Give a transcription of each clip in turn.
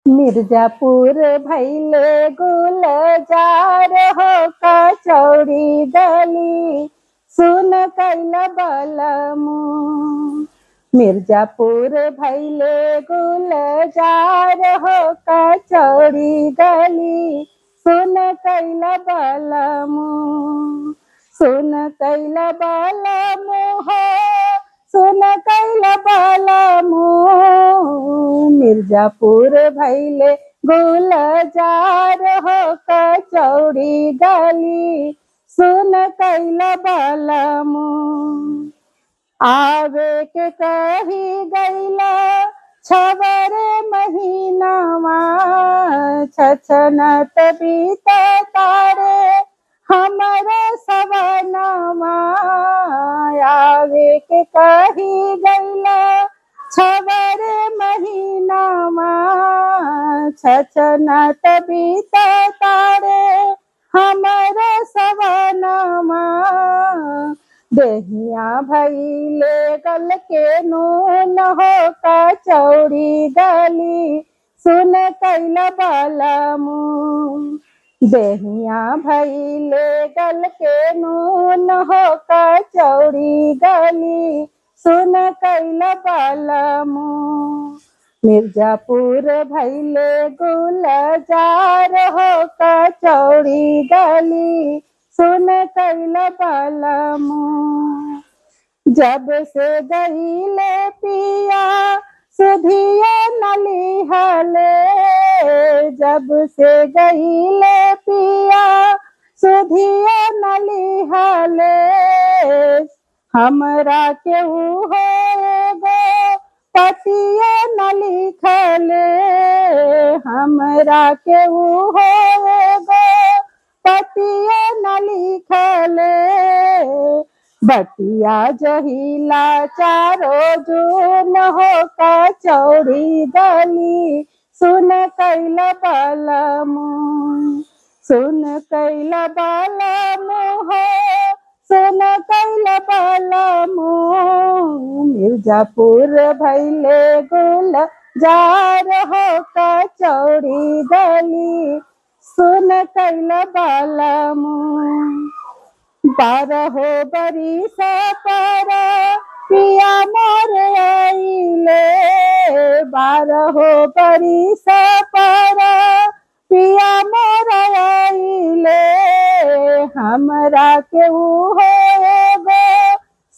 मिर्जापुर भैले गुलजार हो कचौड़ी गली सुन कैल बलमु। मिर्जापुर भैले गुलजार हो कचौड़ी गली सुन कैल बलमु। सुन कैल बलमु हो सुन कैल बलमु। मिर्जापुर भैले गुलजार हो कचौड़ी गली सुन कैल बलमु। आवे के कही गैला छवर महीनावा छछनत बीत तारे हमारे सवनावा। आवे के कही गैला छवर महीनावा छछनत बीत तारे हमारे सवनावा। देहिया भैले गल के नून हो कचौड़ी गली सुन कैल बलमु। देहिया भैले गल के नून हो कचौड़ी गली सुन कैल बलमु। मिर्जापुर भैले गुलजार हो कचौड़ी गली सुन कैल बलमु। जब से गईले पिया सुधिया नलिहले। जब से गईले पिया सुधिया नलिहले। हमरा के हो गो पतिया न लिखले। हमरा के हो गो पतिया न लिखले। बतिया जहिला चारो जून हो कचौड़ी गली सुन कैल बलमु। सुन कैल बलमु हो सुन कैल बलमु। मिर्जापुर भैले गुलजार हो कचौड़ी गली सुन कैल बलमु। 12 बरिस पर पिया मोर आइले। 12 बरिस पर पिया मोर आइले। हमरा के हो गो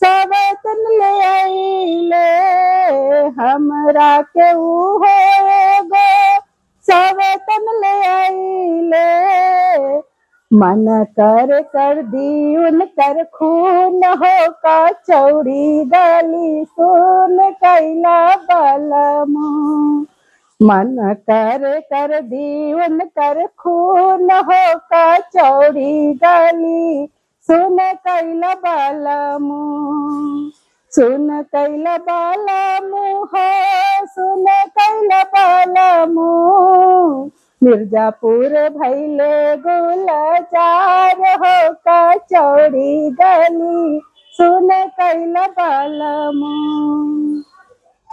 सवतन ले आइले। हमरा के हो गो सवतन ले आइले। मन कर दी उनकर खून हो कचौड़ी गली सुन कैल बलमु। मन कर दी उनकर खून हो कचौड़ी गली सुन कैल बलमु। सुन कैल बलमु हो सुन कैल बलमु। मिर्जापुर भैले गुलजार हो कचौड़ी गली सुन कैल बलमु।